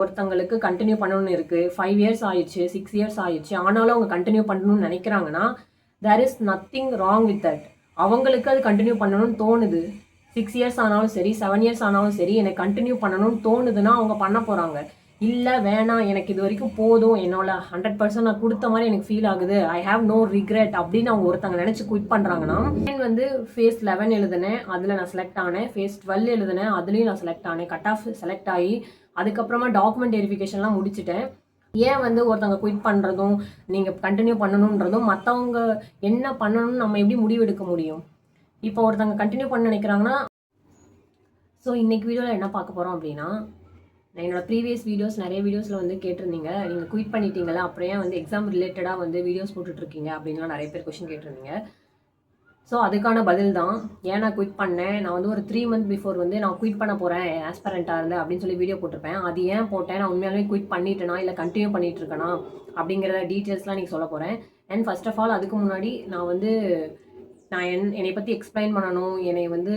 ஒருத்தங்களுக்கு கண்டினியூ பண்ணணும்னு இருக்குது, 5 இயர்ஸ் ஆயிடுச்சு, 6 இயர்ஸ் ஆயிடுச்சு, ஆனாலும் அவங்க கண்டினியூ பண்ணணும்னு நினைக்கிறாங்கன்னா there is nothing wrong with that. அவங்களுக்கு அது கண்டினியூ பண்ணணும்னு தோணுது. 6 இயர்ஸ் ஆனாலும் சரி, 7 இயர்ஸ் ஆனாலும் சரி, எனக்கு கண்டினியூ பண்ணணும்னு தோணுதுன்னா அவங்க பண்ண போகிறாங்க. இல்லை வேணாம், எனக்கு இது வரைக்கும் போதும், என்னோட 100% நான் கொடுத்த மாதிரி எனக்கு ஃபீல் ஆகுது, ஐ ஹாவ் நோ ரிக்ரெட் அப்படின்னு அவங்க ஒருத்தங்க நினச்சி குவிட் பண்ணுறாங்கன்னா, வந்து ஃபேஸ் 11 எழுதுனேன், அதில் நான் செலக்ட் ஆனேன். ஃபேஸ் 12 எழுதுனேன், அதுலேயும் நான் செலக்ட் ஆனேன். கட் ஆஃப் செலக்ட் ஆகி அதுக்கப்புறமா டாக்குமெண்ட் வெரிஃபிகேஷன்லாம் முடிச்சுட்டேன். ஏன் வந்து ஒருத்தவங்க குவிட் பண்ணுறதும் நீங்கள் கண்டினியூ பண்ணணுன்றதும் மற்றவங்க என்ன பண்ணணும்னு நம்ம எப்படி முடிவெடுக்க முடியும்? இப்போ ஒருத்தவங்க கண்டினியூ பண்ண நினைக்கிறாங்கன்னா, ஸோ இன்றைக்கி வீடியோவில் என்ன பார்க்க போகிறோம் அப்படின்னா, நான் என்னோட ப்ரீவியஸ் வீடியோஸ் நிறைய வீடியோஸில் வந்து கேட்டிருந்தீங்க, நீங்கள் குவிட் பண்ணிட்டீங்களா, அப்புறம் ஏன் வந்து எக்ஸாம் ரிலேட்டடாக வந்து வீடியோஸ் போட்டுட்ருக்கீங்க அப்படின்லாம் நிறைய பேர் கொஷின் கேட்டிருந்தீங்க. ஸோ அதுக்கான பதில் தான். ஏன் நான் குவிட் பண்ணேன், நான் வந்து ஒரு 3 மந்த் பிஃபோர் வந்து நான் குவிட் பண்ண போகிறேன் ஆஸ்பரண்ட்டாக இருந்தேன் அப்படின்னு சொல்லி வீடியோ போட்டிருப்பேன். அது ஏன் போட்டேன், நான் உண்மையாலுமே குவிட் பண்ணிட்டேனா இல்லை கண்டினியூ பண்ணிட்டு இருக்கேனா அப்படிங்கிற டீட்டெயில்ஸ்லாம் நீங்கள் சொல்ல போகிறேன். அண்ட் ஃபர்ஸ்ட் ஆஃப் ஆல் அதுக்கு முன்னாடி நான் என்னை பற்றி எக்ஸ்பிளைன் பண்ணணும், என்னை வந்து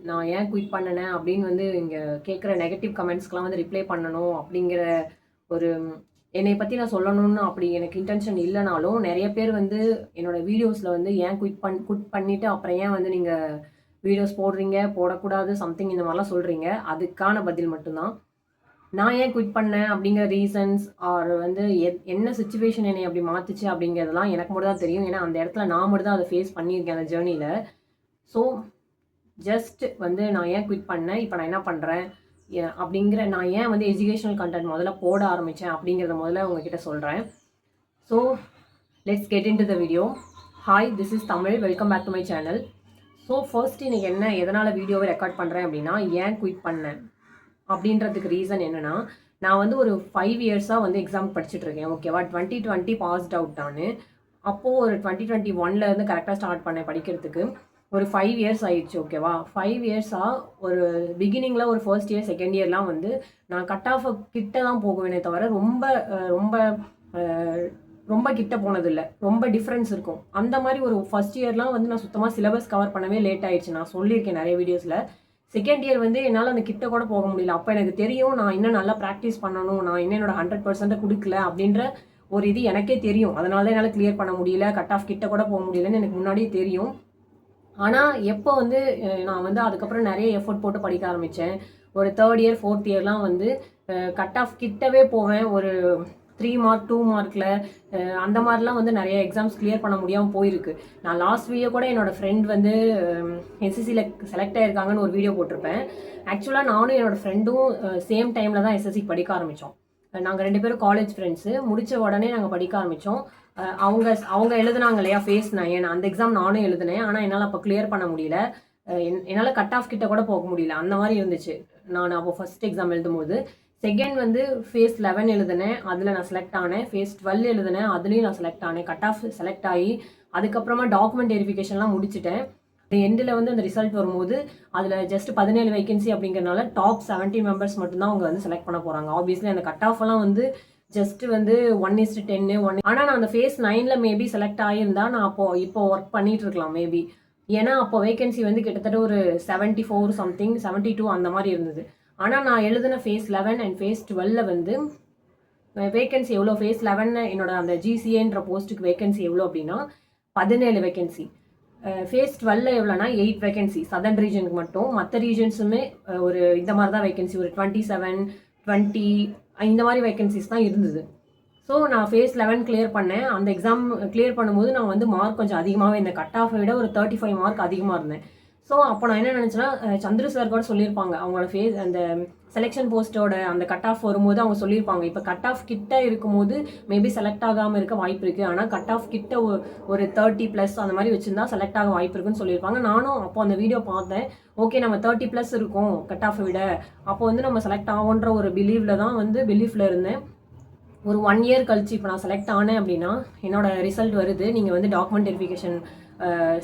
நான் ஏன் குவிட் பண்ணினேன் அப்படின்னு வந்து இங்கே கேட்குற நெகட்டிவ் கமெண்ட்ஸ்க்கெலாம் வந்து ரிப்ளை பண்ணணும் அப்படிங்கிற ஒரு என்னை பற்றி நான் சொல்லணும்னு அப்படி எனக்கு இன்டென்ஷன் இல்லைனாலும் நிறைய பேர் வந்து என்னோடய வீடியோஸில் வந்து ஏன் குவிட் பண்ணிவிட்டு அப்புறம் ஏன் வந்து நீங்கள் வீடியோஸ் போடுறீங்க, போடக்கூடாது சம்திங் இந்த மாதிரிலாம் சொல்கிறீங்க. அதுக்கான பதில் மட்டும்தான். நான் ஏன் குவிட் பண்ணேன் அப்படிங்கிற ரீசன்ஸ் ஆர் வந்து என்ன சுச்சுவேஷன் என்னை அப்படி மாற்றுச்சு அப்படிங்கிறதெல்லாம் எனக்கு மட்டும் தான் தெரியும். ஏன்னா அந்த இடத்துல நான் மட்டும் தான் அதை ஃபேஸ் பண்ணியிருக்கேன் அந்த ஜேர்னியில். ஸோ ஜஸ்ட் வந்து நான் ஏன் குவிட் பண்ணேன், இப்போ நான் என்ன பண்ணுறேன் அப்படிங்கிற, நான் ஏன் வந்து எஜுகேஷனல் கண்டென்ட் முதல்ல போட ஆரம்பித்தேன் அப்படிங்கிறத முதல்ல உங்ககிட்ட சொல்கிறேன். So let's get into the video. Hi, this is Tamil, welcome back to my channel. So first இன்றைக்கி எதனால் வீடியோவை ரெக்கார்ட் பண்ணுறேன் அப்படின்னா, ஏன் குவிட் பண்ணேன் அப்படின்றதுக்கு ரீசன் என்னென்னா, நான் வந்து ஒரு 5 இயர்ஸாக வந்து எக்ஸாம் படிச்சுட்ருக்கேன். ஓகேவா, 2020 பாஸ்ட் அவுட் நான். அப்போது ஒரு 2021 கரெக்டாக ஸ்டார்ட் பண்ணேன் படிக்கிறதுக்கு. ஒரு 5 இயர்ஸ் ஆயிடுச்சு. ஓகேவா, 5 இயர்ஸாக ஒரு பிகினிங்கில் ஒரு ஃபர்ஸ்ட் இயர் செகண்ட் இயர்லாம் வந்து நான் கட் ஆஃப் கிட்ட தான் போகுவேனே தவிர ரொம்ப ரொம்ப ரொம்ப கிட்ட போனதில்லை. ரொம்ப டிஃப்ரென்ஸ் இருக்கும். அந்த மாதிரி ஒரு ஃபர்ஸ்ட் இயர்லாம் வந்து நான் சுத்தமாக சிலபஸ் கவர் பண்ணவே லேட் ஆயிடுச்சு. நான் சொல்லியிருக்கேன் நிறைய வீடியோஸில். செகண்ட் இயர் வந்து என்னால் அந்த கிட்ட கூட போக முடியல. அப்போ எனக்கு தெரியும் நான் இன்னும் நல்லா ப்ராக்டிஸ் பண்ணணும், நான் இன்னும் என்னோட 100% கொடுக்கல அப்படின்ற ஒரு இது எனக்கே தெரியும். அதனால தான் என்னால் கிளியர் பண்ண முடியல, கட் ஆஃப் கிட்ட கூட போக முடியலன்னு எனக்கு முன்னாடியே தெரியும். ஆனால் எப்போ வந்து நான் வந்து அதுக்கப்புறம் நிறைய எஃபர்ட் போட்டு படிக்க ஆரம்பித்தேன். ஒரு 3rd இயர் 4th இயர்லாம் வந்து கட் ஆஃப் கிட்டவே போவேன். ஒரு 3 மார்க் 2 மார்க்கில் அந்த மாதிரிலாம் வந்து நிறைய எக்ஸாம்ஸ் கிளியர் பண்ண முடியாமல் போயிருக்கு. நான் லாஸ்ட் வீடியோ கூட என்னோடய ஃப்ரெண்ட் வந்து எஸ்எஸ்சியில் செலக்ட் ஆகிருக்காங்கன்னு ஒரு வீடியோ போட்டிருப்பேன். ஆக்சுவலாக நானும் என்னோடய ஃப்ரெண்டும் சேம் டைமில் தான் எஸ்எஸ்சி படிக்க ஆரம்பித்தோம். நாங்கள் 2 பேரும் காலேஜ் ஃப்ரெண்ட்ஸு. முடித்த உடனே நாங்கள் படிக்க ஆரம்பித்தோம். அவங்க எழுதுனாங்க இல்லையா ஃபேஸ் 9, அந்த எக்ஸாம் நானும் எழுதினேன். ஆனால் என்னால் அப்போ கிளியர் பண்ண முடியல. என்னால் கட் ஆஃப் கிட்ட கூட போக முடியல. அந்த மாதிரி இருந்துச்சு நான் அப்போ ஃபர்ஸ்ட் எக்ஸாம் எழுதும்போது. செகண்ட் வந்து ஃபேஸ் 11 எழுதினேன், அதில் நான் செலக்ட் ஆனேன். ஃபேஸ் 12 எழுதினேன், அதுலேயும் நான் செலக்ட் ஆனேன். கட் ஆஃப் செலக்ட் ஆகி அதுக்கப்புறமா டாக்குமெண்ட் வெரிஃபிகேஷன்லாம் முடிச்சுட்டேன். எண்டில் வந்து அந்த ரிசல்ட் வரும்போது அதில் ஜஸ்ட் 17 வேகன்சி அப்படிங்கிறனால டாப் 70 மெம்பர்ஸ் மட்டும்தான் அவங்க வந்து செலக்ட் பண்ண போகிறாங்க. ஆப்வியஸ்லி அந்த கட் ஆஃப்லாம் வந்து ஜஸ்ட் வந்து 1:10 1. ஆனால் நான் அந்த ஃபேஸ் 9ல் மேபி செலக்ட் ஆகியிருந்தா நான் இப்போ ஒர்க் பண்ணிட்டு இருக்கலாம் மேபி. ஏன்னா அப்போ வேகன்சி வந்து கிட்டத்தட்ட ஒரு 74 சம்திங் 72 அந்த மாதிரி இருந்தது. ஆனால் நான் எழுதின ஃபேஸ் 11 அண்ட் ஃபேஸ் 12 வந்து வேகன்சி எவ்வளோ, ஃபேஸ் 11 என்னோட அந்த ஜிசிஏன்ற போஸ்ட்டுக்கு வேகன்சி எவ்வளோ அப்படின்னா 17 வேகன்சி. ஃபேஸ் 12 எவ்வளோனா 8 வேகன்சி சதர்ன் ரீஜனுக்கு மட்டும். மற்ற ரீஜன்ஸுமே ஒரு இந்த மாதிரி தான் வேகன்சி, ஒரு 27 20 இந்த மாதிரி வேகன்சிஸ் தான் இருந்தது. ஸோ நான் ஃபேஸ் 11 கிளியர் பண்ணேன். அந்த எக்ஸாம் கிளியர் பண்ணும்போது நான் வந்து மார்க் கொஞ்சம் அதிகமாகவே இந்த கட் ஆஃபை விட ஒரு 35 மார்க் அதிகமாக இருந்தேன். ஸோ அப்போ நான் என்ன நினச்சேன்னா, சந்திர சார் கூட சொல்லியிருப்பாங்க அவங்களோட அந்த செலெக்ஷன் போஸ்ட்டோட அந்த கட் ஆஃப் வரும்போது அவங்க சொல்லியிருப்பாங்க, இப்போ கட் ஆஃப் கிட்ட இருக்கும்போது மேபி செலக்ட் ஆகாமல் இருக்க வாய்ப்பு இருக்குது, ஆனால் கட் ஆஃப் கிட்ட ஒரு 30+ அந்த மாதிரி வச்சுருந்தா செலக்ட் ஆக வாய்ப்பு இருக்குன்னு சொல்லியிருப்பாங்க. நானும் அப்போ அந்த வீடியோ பார்த்தேன். ஓகே, நம்ம 30+ இருக்கும் கட் ஆஃபை விட, அப்போ வந்து நம்ம செலக்ட் ஆகுன்ற ஒரு பிலீஃபில் இருந்தேன். ஒரு 1 இயர் கழிச்சு இப்போ நான் செலக்ட் ஆனேன் அப்படின்னா என்னோட ரிசல்ட் வருது, நீங்கள் வந்து டாக்குமெண்ட் வெரிஃபிகேஷன்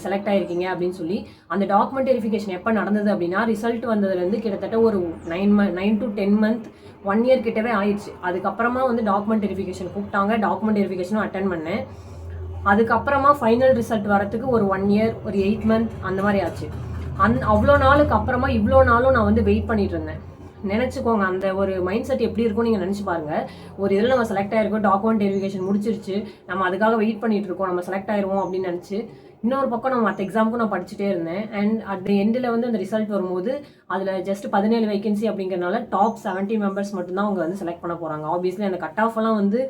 செலக்ட் ஆகிருக்கீங்க அப்படின்னு சொல்லி. அந்த டாக்குமெண்ட் வெரிஃபிகேஷன் எப்போ நடந்தது அப்படின்னா, ரிசல்ட் வந்ததுலேருந்து கிட்டத்தட்ட ஒரு 9 to 10 மந்த் 1 இயர் கிட்டவே ஆயிடுச்சு. அதுக்கப்புறமா வந்து டாக்குமெண்ட் வெரிஃபிகேஷன் கூப்பிட்டாங்க, டாக்குமெண்ட் வெரிஃபிகேஷனும் அட்டன் பண்ணேன். அதுக்கப்புறமா ஃபைனல் ரிசல்ட் வரத்துக்கு ஒரு 1 இயர் ஒரு 8 மந்த் அந்த மாதிரி ஆச்சு. அவ்வளோ நாளுக்கு அப்புறமா இவ்வளோ நாளும் நான் வந்து வெயிட் பண்ணிட்டு இருந்தேன். நினச்சிக்கோங்க, அந்த ஒரு மைண்ட் செட் எப்படி இருக்கும் நீங்கள் நினச்சி பாருங்கள். ஒரு இதில் நம்ம செலக்ட் ஆகிருக்கோம், டாக்குமெண்ட் வெரிஃபிகேஷன் முடிச்சிருச்சு, நம்ம அதுக்காக வெயிட் பண்ணிட்டு இருக்கோம், நம்ம செலக்ட் ஆயிடுவோம் அப்படின்னு நினச்சி இன்னொரு பக்கம் நான் மற்ற எக்ஸாமுக்கும் நான் படிச்சுட்டே இருந்தேன். அண்ட் அட் எண்டில் வந்து அந்த ரிசல்ட் வரும்போது அதில் ஜஸ்ட் 17 வேகன்சி அப்படிங்கிறனால டாப் 70 மெம்பர்ஸ் மட்டும்தான் அவங்க வந்து செலக்ட் பண்ண போகிறாங்க. ஆப்வியஸ்லி அந்த கட் ஆஃப் எல்லாம் வந்து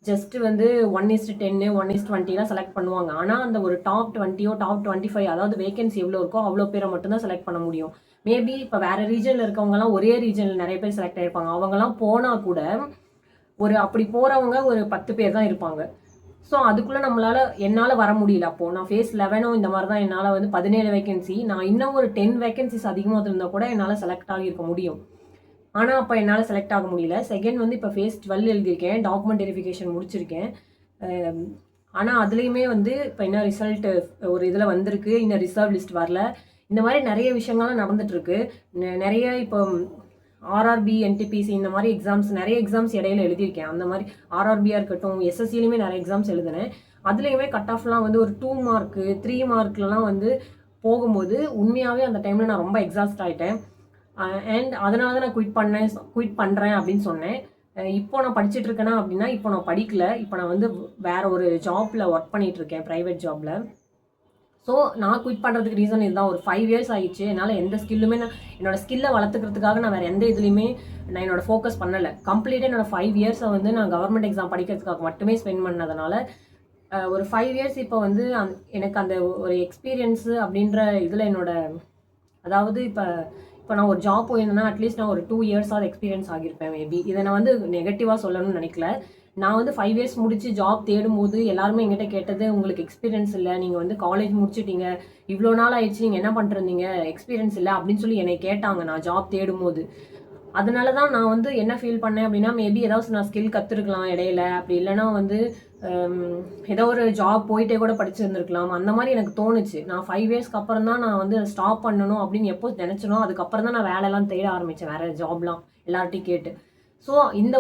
ஜஸ்ட் வந்து 1:10 1:20 செலக்ட் பண்ணுவாங்க. ஆனால் அந்த ஒரு டாப் 20 டாப் 25, அதாவது வேகன்சி எவ்வளோ இருக்கோ அவ்வளோ பேரை மட்டும்தான் செலக்ட் பண்ண முடியும். மேபி இப்போ வேற ரீஜனில் இருக்கவங்கலாம் ஒரே ரீஜனில் நிறைய பேர் செலக்ட் ஆகிருப்பாங்க. அவங்கலாம் போனால் கூட ஒரு அப்படி போகிறவங்க ஒரு 10 பேர் தான் இருப்பாங்க. ஸோ அதுக்குள்ளே என்னால் வர முடியல. அப்போது நான் ஃபேஸ் 11 இந்த மாதிரி தான் என்னால் வந்து 17 வேகன்சி, நான் இன்னும் ஒரு 10 வேகன்சிஸ் அதிகமாக இருந்தால் கூட என்னால் செலக்ட் ஆகியிருக்க முடியும். ஆனால் அப்போ என்னால் செலக்ட் ஆக முடியல. செகண்ட் வந்து இப்போ ஃபேஸ் 12 எழுதியிருக்கேன், டாக்குமெண்ட் வெரிஃபிகேஷன் முடிச்சிருக்கேன். ஆனால் அதுலேயுமே வந்து இப்போ இன்னும் ரிசல்ட் ஒரு இதில் வந்திருக்கு, இன்னும் ரிசர்வ் லிஸ்ட் வரல. இந்த மாதிரி நிறைய விஷயங்கள்லாம் நடந்துட்டுருக்கு. நிறைய இப்போ ஆர்ஆர்பி, என்டிபிசி இந்த மாதிரி எக்ஸாம்ஸ், நிறைய எக்ஸாம்ஸ் இடையில எழுதியிருக்கேன். அந்த மாதிரி ஆர்ஆர்பியாக இருக்கட்டும், எஸ்எஸ்சிலையுமே நிறைய எக்ஸாம்ஸ் எழுதினேன். அதுலேயுமே கட் ஆஃப்லாம் வந்து ஒரு 2 மார்க்கு 3 மார்க்லாம் வந்து போகும்போது உண்மையாகவே அந்த டைமில் நான் ரொம்ப எக்ஸாஸ்ட் ஆகிட்டேன். அண்ட் அதனால தான் நான் குயிட் பண்ணுறேன் அப்படின்னு சொன்னேன். இப்போ நான் படிச்சுட்டு இருக்கேன்னா அப்படின்னா இப்போ நான் படிக்கல. இப்போ நான் வந்து வேற ஒரு ஜாப்பில் ஒர்க் பண்ணிட்டு இருக்கேன், ப்ரைவேட் ஜாப்பில். ஸோ நான் குயிட் பண்ணுறதுக்கு ரீசன் இதுதான். ஒரு 5 இயர்ஸ் ஆகிடுச்சு. என்னால் எந்த ஸ்கில்லுமே என்னோட ஸ்கில்லை வளர்த்துக்கிறதுக்காக நான் வேறு எந்த இதுலையுமே நான் என்னோட ஃபோக்கஸ் பண்ணலை. கம்ப்ளீட்டாக என்னோட 5 இயர்ஸை வந்து நான் கவர்மெண்ட் எக்ஸாம் படிக்கிறதுக்காக மட்டுமே ஸ்பெண்ட் பண்ணதுனால ஒரு 5 இயர்ஸ் இப்போ வந்து எனக்கு அந்த ஒரு எக்ஸ்பீரியன்ஸு அப்படின்ற இதில் என்னோட, அதாவது இப்போ நான் ஒரு ஜாப் போயிருந்தேன்னா அட்லீஸ்ட் நான் ஒரு 2 இயர்ஸாவது எக்ஸ்பீரியன்ஸ் ஆகியிருப்பேன் மேபி. இதை நான் வந்து நெகட்டிவாக சொல்லணும்னு நினைக்கல. நான் வந்து 5 இயர்ஸ் முடிச்சு ஜாப் தேடும்போது எல்லாருமே என்கிட்ட கேட்டது, உங்களுக்கு எக்ஸ்பீரியன்ஸ் இல்லை, நீங்கள் வந்து காலேஜ் முடிச்சுட்டீங்க, இவ்வளோ நாள் ஆயிடுச்சு, நீங்கள் என்ன பண்ணிருந்தீங்க, எக்ஸ்பீரியன்ஸ் இல்லை அப்படின்னு சொல்லி என்னை கேட்டாங்க நான் ஜாப் தேடும்போது. அதனால தான் நான் வந்து என்ன ஃபீல் பண்ணேன் அப்படின்னா, மேபி ஏதாவது நான் ஸ்கில் கற்றுருக்கலாம் இடையில, அப்படி இல்லைனா வந்து ஏதோ ஒரு ஜாப் போயிட்டே கூட படிச்சிருந்துருக்கலாம். அந்த மாதிரி எனக்கு தோணுச்சு. நான் 5 இயர்ஸ்க்கு அப்புறம் தான் நான் வந்து ஸ்டாப் பண்ணணும் அப்படின்னு எப்போ நினச்சனோ அதுக்கப்புறம் தான் நான் வேலைலாம் தேட ஆரம்பித்தேன், வேறு ஜாப்லாம் எல்லார்ட்டையும் கேட்டு. ஸோ இந்த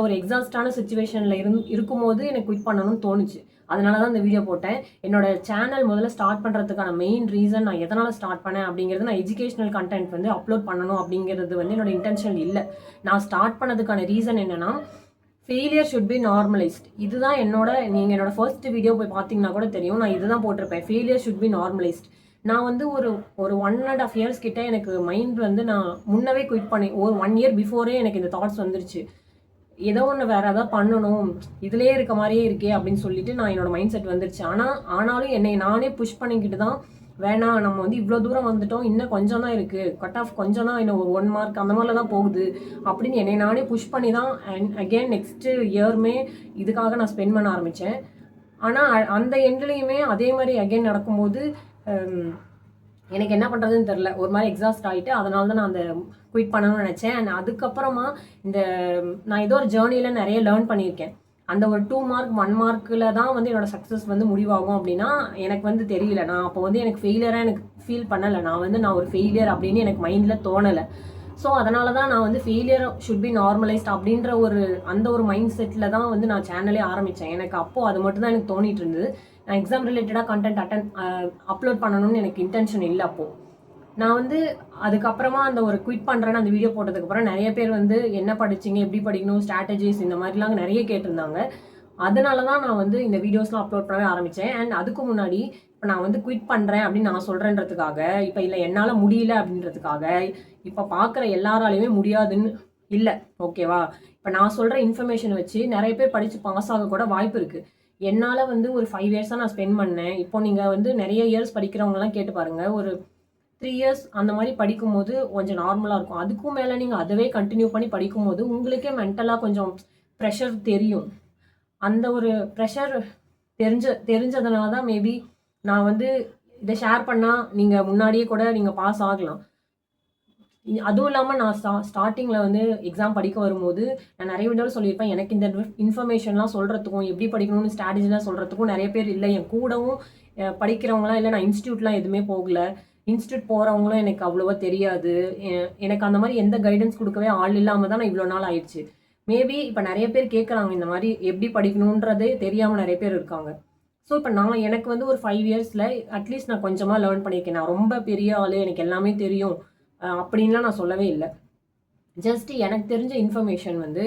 ஒரு எக்ஸாஸ்டான சுச்சுவேஷனில் இருக்கும்போது எனக்கு குவிட் பண்ணணும்னு தோணுச்சு. அதனால தான் இந்த வீடியோ போட்டேன். என்னோட சேனல் முதல்ல ஸ்டார்ட் பண்ணுறதுக்கான மெயின் ரீசன், நான் எதனால் ஸ்டார்ட் பண்ணேன் அப்படிங்கிறது, நான் எஜுகேஷனல் கண்டென்ட் வந்து அப்லோட் பண்ணணும் அப்படிங்கிறது வந்து என்னோட இன்டென்ஷன் இல்லை. நான் ஸ்டார்ட் பண்ணதுக்கான ரீசன் என்னென்னா, ஃபெயிலியர் ஷுட் பி நார்மலைஸ்ட். இதுதான் நீங்கள் என்னோட ஃபர்ஸ்ட் வீடியோ போய் பார்த்தீங்கன்னா கூட தெரியும், நான் இதுதான் போட்டிருப்பேன், ஃபெயிலியர் ஷுட் பி நார்மலைஸ்ட். நான் வந்து ஒரு 1.5 இயர்ஸ் கிட்ட எனக்கு மைண்ட் வந்து நான் முன்னவே குவிட் பண்ணி ஒரு 1 இயர் பிஃபோரே எனக்கு இந்த தாட்ஸ் வந்துருச்சு. ஏதோ ஒன்று வேறு ஏதாவது பண்ணணும், இதுலேயே இருக்க மாதிரியே இருக்கே அப்படின்னு சொல்லிட்டு நான் என்னோட மைண்ட் செட் வந்துருச்சு. ஆனாலும் என்னை நானே புஷ் பண்ணிக்கிட்டு தான், வேணாம் நம்ம வந்து இவ்வளோ தூரம் வந்துட்டோம், இன்னும் கொஞ்சம் தான் இருக்குது, கட் ஆஃப் கொஞ்சம் தான், இன்னும் ஒரு 1 மார்க் அந்த மாதிரிலாம் தான் போகுது அப்படின்னு என்னை நானே புஷ் பண்ணி தான் அகெயின் நெக்ஸ்ட்டு இயருமே இதுக்காக நான் ஸ்பெண்ட் பண்ண ஆரம்பித்தேன். ஆனால் அந்த எண்ட்லேயுமே அதே மாதிரி அகெயின் நடக்கும்போது எனக்கு என்ன பண்ணுறதுன்னு தெரில, ஒரு மாதிரி எக்ஸாஸ்ட் ஆகிட்டு, அதனால தான் நான் அந்த குயிட் பண்ணணும்னு நினச்சேன். அண்ட் அதுக்கப்புறமா நான் ஏதோ ஒரு ஜேர்னியில் நிறைய லேர்ன் பண்ணியிருக்கேன். அந்த ஒரு 2 மார்க் 1 மார்க்கில் தான் வந்து என்னோடய சக்ஸஸ் வந்து முடிவாகும் அப்படின்னா எனக்கு வந்து தெரியல. நான் அப்போ வந்து எனக்கு ஃபெயிலியராக எனக்கு ஃபீல் பண்ணலை. நான் ஒரு ஃபெயிலியர் அப்படின்னு எனக்கு மைண்டில் தோணலை. ஸோ அதனால தான் நான் வந்து ஃபெயிலியர் ஷுட் பி நார்மலைஸ்ட் அப்படின்ற அந்த ஒரு மைண்ட் செட்டில் தான் வந்து நான் சேனலே ஆரம்பித்தேன். எனக்கு அப்போது அது மட்டும் தான் எனக்கு தோணிட்டு இருந்தது. நான் எக்ஸாம் ரிலேட்டடாக கண்டென்ட் அப்லோட் பண்ணணும்னு எனக்கு இன்டென்ஷன் இல்லை. அப்போது நான் வந்து அதுக்கப்புறமா அந்த ஒரு குவிட் பண்ணுறேன்னு அந்த வீடியோ போட்டதுக்கப்புறம் நிறைய பேர் வந்து என்ன படிச்சிங்க, எப்படி படிக்கணும், ஸ்ட்ராட்டஜிஸ் இந்த மாதிரிலாம் நிறைய கேட்டிருந்தாங்க. அதனால தான் நான் வந்து இந்த வீடியோஸ்லாம் அப்லோட் பண்ணவே ஆரம்பித்தேன். அண்ட் அதுக்கு முன்னாடி இப்போ நான் வந்து குவிட் பண்ணுறேன் அப்படின்னு நான் சொல்கிறேன்றதுக்காக, இப்போ இல்லை என்னால் முடியல அப்படின்றதுக்காக இப்போ பார்க்குற எல்லாராலையுமே முடியாதுன்னு இல்லை, ஓகேவா? இப்போ நான் சொல்கிற இன்ஃபர்மேஷனை வச்சு நிறைய பேர் படித்து பாஸ் ஆக கூட வாய்ப்பு இருக்குது. என்னால் வந்து ஒரு 5 இயர்ஸாக நான் ஸ்பெண்ட் பண்ணேன். இப்போ நீங்கள் வந்து நிறைய இயர்ஸ் படிக்கிறவங்கலாம் கேட்டு பாருங்கள், ஒரு 3 இயர்ஸ் அந்த மாதிரி படிக்கும்போது கொஞ்சம் நார்மலாக இருக்கும். அதுக்கும் மேலே நீங்கள் அதுவே கண்டினியூ பண்ணி படிக்கும்போது உங்களுக்கே மென்டலாக கொஞ்சம் ப்ரெஷர் தெரியும். அந்த ஒரு ப்ரெஷர் தெரிஞ்சதுனால தான் மேபி நான் வந்து இதை ஷேர் பண்ணால் நீங்கள் முன்னாடியே கூட நீங்கள் பாஸ் ஆகலாம். அதுவும் இல்லாமல் நான் ஸ்டார்டிங்கில் வந்து எக்ஸாம் படிக்க வரும்போது நான் நிறைய வீடியோவில் சொல்லியிருப்பேன், எனக்கு இந்த இன்ஃபர்மேஷன்லாம் சொல்கிறதுக்கும் எப்படி படிக்கணும்னு ஸ்ட்ராட்டஜிலாம் சொல்கிறதுக்கும் நிறைய பேர் இல்லை. என் கூடவும் படிக்கிறவங்களாம் இல்லை. நான் இன்ஸ்டியூட்லாம் எதுவுமே போகலை. இன்ஸ்டியூட் போகிறவங்களும் எனக்கு அவ்வளோவா தெரியாது. எனக்கு அந்த மாதிரி எந்த கைடன்ஸ் கொடுக்கவே ஆள் இல்லாமல் தான் நான் இவ்வளோ நாள் ஆயிடுச்சு. மேபி இப்போ நிறைய பேர் கேட்குறாங்க, இந்த மாதிரி எப்படி படிக்கணுன்றதே தெரியாமல் நிறைய பேர் இருக்காங்க. ஸோ இப்போ எனக்கு வந்து ஒரு 5 இயர்ஸில் அட்லீஸ்ட் நான் கொஞ்சமாக லேர்ன் பண்ணியிருக்கேன். நான் ரொம்ப பெரிய ஆள், எனக்கு எல்லாமே தெரியும் அப்படின்லாம் நான் சொல்லவே இல்லை. ஜஸ்ட் எனக்கு தெரிஞ்ச இன்ஃபர்மேஷன் வந்து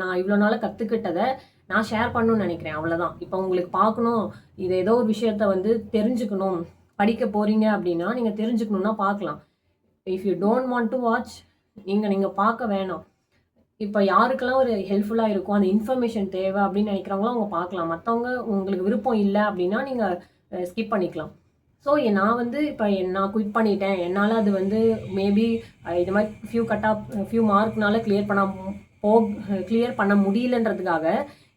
நான் இவ்வளோ நாளாக கற்றுக்கிட்டதை நான் ஷேர் பண்ணணும்னு நினைக்கிறேன், அவ்வளோதான். இப்போ உங்களுக்கு பார்க்கணும், இது ஏதோ ஒரு விஷயத்த வந்து தெரிஞ்சுக்கணும், படிக்க போகிறீங்க அப்படின்னா நீங்கள் தெரிஞ்சுக்கணுன்னா பார்க்கலாம். If you don't want to watch, நீங்கள் பார்க்க வேணாம். இப்போ யாருக்கெல்லாம் ஒரு ஹெல்ப்ஃபுல்லாக இருக்கும், அந்த இன்ஃபர்மேஷன் தேவை அப்படின்னு நினைக்கிறவங்களும் அவங்க பார்க்கலாம். மற்றவங்க உங்களுக்கு விருப்பம் இல்லை அப்படின்னா நீங்கள் ஸ்கிப் பண்ணிக்கலாம். ஸோ நான் வந்து இப்போ நான் குவிட் பண்ணிட்டேன், என்னால் அது வந்து மேபி இது மாதிரி ஃபியூ மார்க்னால கிளியர் பண்ண முடியலன்றதுக்காக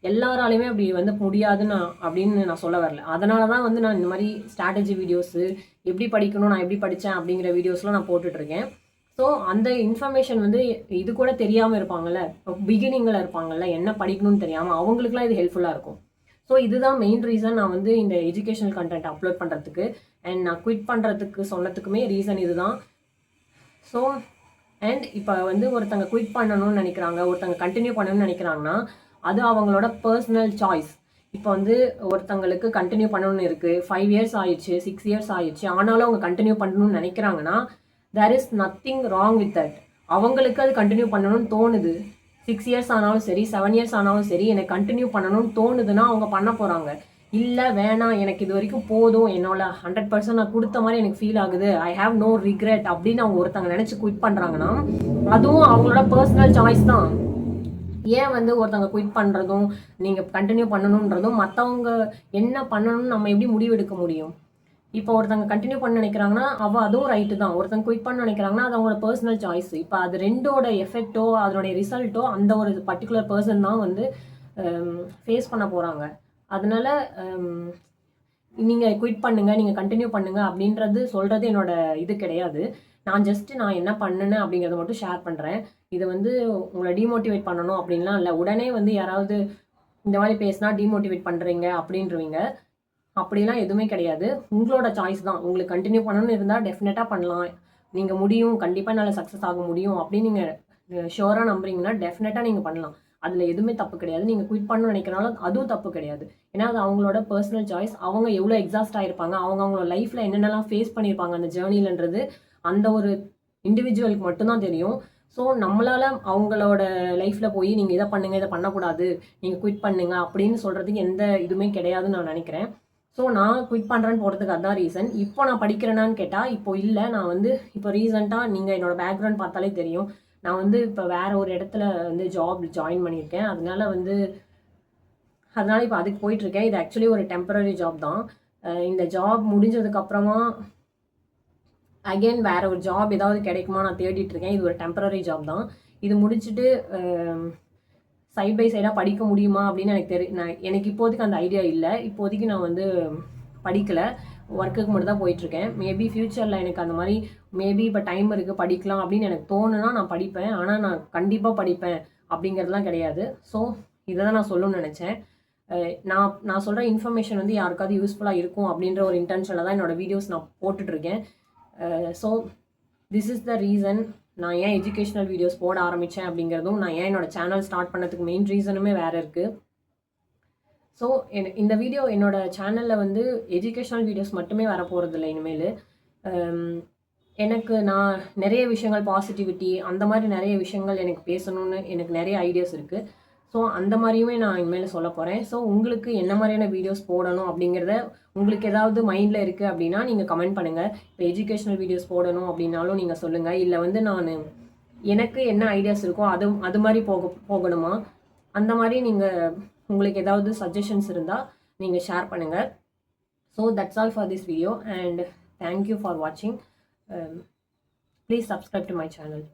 எல்லாராலையுமே அப்படி வந்து முடியாதுன்னு அப்படின்னு நான் சொல்ல வரல. அதனால தான் வந்து நான் இந்த மாதிரி ஸ்ட்ராட்டஜி வீடியோஸு, எப்படி படிக்கணும், நான் எப்படி படித்தேன் அப்படிங்கிற வீடியோஸ்லாம் நான் போட்டுட்ருக்கேன். ஸோ அந்த இன்ஃபர்மேஷன் வந்து இது கூட தெரியாமல் இருப்பாங்கள்ல, பிகினிங்கில் இருப்பாங்கள்ல, என்ன படிக்கணும்னு தெரியாமல், அவங்களுக்குலாம் இது ஹெல்ப்ஃபுல்லாக இருக்கும். ஸோ இதுதான் மெயின் ரீசன் நான் வந்து இந்த எஜுகேஷனல் கண்டென்ட் அப்லோட் பண்ணுறதுக்கு அண்ட் நான் குவிட் பண்ணுறதுக்கு சொன்னதுக்குமே ரீசன் இதுதான். ஸோ அண்ட் இப்போ வந்து ஒருத்தங்க குவிட் பண்ணணும்னு நினைக்கிறாங்க, ஒருத்தங்க கண்டினியூ பண்ணணும்னு நினைக்கிறாங்கன்னா அது அவங்களோட பர்சனல் சாய்ஸ். இப்போ வந்து ஒருத்தங்களுக்கு கண்டினியூ பண்ணணும்னு இருக்குது, 5 இயர்ஸ் ஆயிடுச்சு, 6 இயர்ஸ் ஆயிடுச்சு, ஆனாலும் அவங்க கண்டினியூ பண்ணணும்னு நினைக்கிறாங்கன்னா there is nothing wrong with that. அவங்களுக்கு அது கண்டினியூ பண்ணணும்னு தோணுது. 6 இயர்ஸ் ஆனாலும் சரி, 7 இயர்ஸ் ஆனாலும் சரி, எனக்கு கண்டினியூ பண்ணணும்னு தோணுதுன்னா அவங்க பண்ண போகிறாங்க. இல்லை வேணாம், எனக்கு இது வரைக்கும் போதும், என்னோட 100% நான் கொடுத்த மாதிரி எனக்கு ஃபீல் ஆகுது, ஐ ஹாவ் நோ ரிக்ரெட் அப்படின்னு அவங்க ஒருத்தங்க நினச்சி குவிட் பண்ணுறாங்கன்னா அதுவும் அவங்களோட பர்சனல் சாய்ஸ் தான். ஏன் வந்து ஒருத்தவங்க குவிட் பண்ணுறதும் நீங்கள் கண்டினியூ பண்ணணுன்றதும் மற்றவங்க என்ன பண்ணணும்னு நம்ம எப்படி முடிவெடுக்க முடியும்? இப்போ ஒருத்தங்க கண்டினியூ பண்ண நினைக்கிறாங்கன்னா அதுவும் ரைட்டு தான். ஒருத்தங்க குவிட் பண்ண நினைக்கிறாங்கன்னா அது அவங்களோட பர்சனல் சாய்ஸ். இப்போ அது ரெண்டோட எஃபெக்டோ அதனுடைய ரிசல்ட்டோ அந்த ஒரு பர்டிகுலர் பர்சன் தான் வந்து ஃபேஸ் பண்ண போகிறாங்க. அதனால நீங்கள் குவிட் பண்ணுங்கள், நீங்கள் கண்டினியூ பண்ணுங்கள் அப்படின்றது சொல்கிறது என்னோட இது கிடையாது. நான் என்ன பண்ணேன்னு அப்படிங்கிறத மட்டும் ஷேர் பண்ணுறேன். இது வந்து உங்களை டிமோட்டிவேட் பண்ணணும் அப்படின்லாம் இல்லை. உடனே வந்து யாராவது இந்த மாதிரி பேசினா டிமோட்டிவேட் பண்ணுறீங்க அப்படின்றவங்க அப்படிலாம் எதுவுமே கிடையாது. உங்களோட சாய்ஸ் தான். உங்களுக்கு கண்டினியூ பண்ணணும்னு இருந்தால் டெஃபினட்டாக பண்ணலாம். நீங்கள் முடியும், கண்டிப்பாக என்னால் சக்ஸஸ் ஆக முடியும் அப்படின்னு நீங்கள் ஷுவராக நம்புறீங்கன்னா டெஃபினட்டாக நீங்கள் பண்ணலாம். அதில் எதுவுமே தப்பு கிடையாது. நீங்கள் குவிட் பண்ணணும்னு நினைக்கிறனாலும் அதுவும் தப்பு கிடையாது. ஏன்னா அது அவங்களோட பர்சனல் சாய்ஸ். அவங்க எவ்வளோ எக்ஸாஸ்ட் ஆகிருப்பாங்க, அவங்களோட லைஃப்பில் என்னென்னலாம் ஃபேஸ் பண்ணியிருப்பாங்க அந்த ஜேர்னிலன்றது அந்த ஒரு இண்டிவிஜுவலுக்கு மட்டும்தான் தெரியும். ஸோ நம்மளால் அவங்களோட லைஃப்பில் போய் நீங்கள் இதை பண்ணுங்கள், இதை பண்ணக்கூடாது, நீங்கள் குவிட் பண்ணுங்க அப்படின்னு சொல்கிறதுக்கு எந்த இதுவுமே கிடையாதுன்னு நான் நினைக்கிறேன். ஸோ நான் குவிட் பண்ணுறேன்னு போகிறதுக்கு அதுதான் ரீசன். இப்போ நான் படிக்கிறேனான்னு கேட்டால் இப்போ இல்லை. நான் வந்து இப்போ ரீசெண்டாக நீங்கள் என்னோடய பேக்ரவுண்ட் பார்த்தாலே தெரியும். நான் வந்து இப்போ வேறு ஒரு இடத்துல வந்து ஜாப் ஜாயின் பண்ணியிருக்கேன். அதனால் இப்போ அதுக்கு போயிட்டுருக்கேன். இது ஆக்சுவலி ஒரு டெம்பரரி ஜாப் தான். இந்த ஜாப் முடிஞ்சதுக்கப்புறமா அகெயின் வேறு ஒரு ஜாப் ஏதாவது கிடைக்குமா நான் தேடிட்டுருக்கேன். இது ஒரு டெம்பரரி ஜாப் தான். இது முடிச்சுட்டு சைட் பை சைடாக படிக்க முடியுமா அப்படின்னு எனக்கு இப்போதைக்கு அந்த ஐடியா இல்லை. இப்போதைக்கு நான் வந்து படிக்கலை, ஒர்க்குக்கு மட்டும் தான் போயிட்டுருக்கேன். மேபி ஃப்யூச்சரில் எனக்கு அந்த மாதிரி மேபி இப்போ டைம் இருக்குது படிக்கலாம் அப்படின்னு எனக்கு தோணுனா நான் படிப்பேன். ஆனால் நான் கண்டிப்பாக படிப்பேன் அப்படிங்கிறதுலாம் கிடையாது. ஸோ இதை தான் நான் சொல்லணும்னு நினச்சேன். நான் சொல்கிற இன்ஃபர்மேஷன் வந்து யாருக்காவது யூஸ்ஃபுல்லாக இருக்கும் அப்படின்ற ஒரு இன்டென்ஷனில் தான் என்னோடய வீடியோஸ் நான் போட்டுட்ருக்கேன். So this is the reason நான் ஏன் எஜுகேஷ்னல் வீடியோஸ் போட ஆரம்பித்தேன் அப்படிங்கிறதும், நான் ஏன் என்னோடய சேனல் ஸ்டார்ட் பண்ணதுக்கு மெயின் ரீசனுமே வேறு இருக்குது. ஸோ இந்த வீடியோ என்னோடய சேனலில் வந்து எஜுகேஷ்னல் வீடியோஸ் மட்டுமே வர போகிறதில்ல இனிமேல். நான் நிறைய விஷயங்கள் பாசிட்டிவிட்டி அந்த மாதிரி நிறைய விஷயங்கள் எனக்கு பேசணும்னு எனக்கு நிறைய ஐடியாஸ் இருக்குது. ஸோ அந்த மாதிரியுமே நான் இனிமேல் சொல்ல போகிறேன். ஸோ உங்களுக்கு என்ன மாதிரியான வீடியோஸ் போடணும் அப்படிங்கிறத உங்களுக்கு ஏதாவது மைண்டில் இருக்குது அப்படின்னா நீங்கள் கமெண்ட் பண்ணுங்கள். இப்போ எஜுகேஷ்னல் வீடியோஸ் போடணும் அப்படின்னாலும் நீங்கள் சொல்லுங்கள். இல்லை வந்து எனக்கு என்ன ஐடியாஸ் இருக்கோ அது மாதிரி போகணுமா, அந்த மாதிரி உங்களுக்கு ஏதாவது சஜஷன்ஸ் இருந்தால் நீங்கள் ஷேர் பண்ணுங்கள். So that's all for this video and thank you for வாட்சிங். Please subscribe to my channel.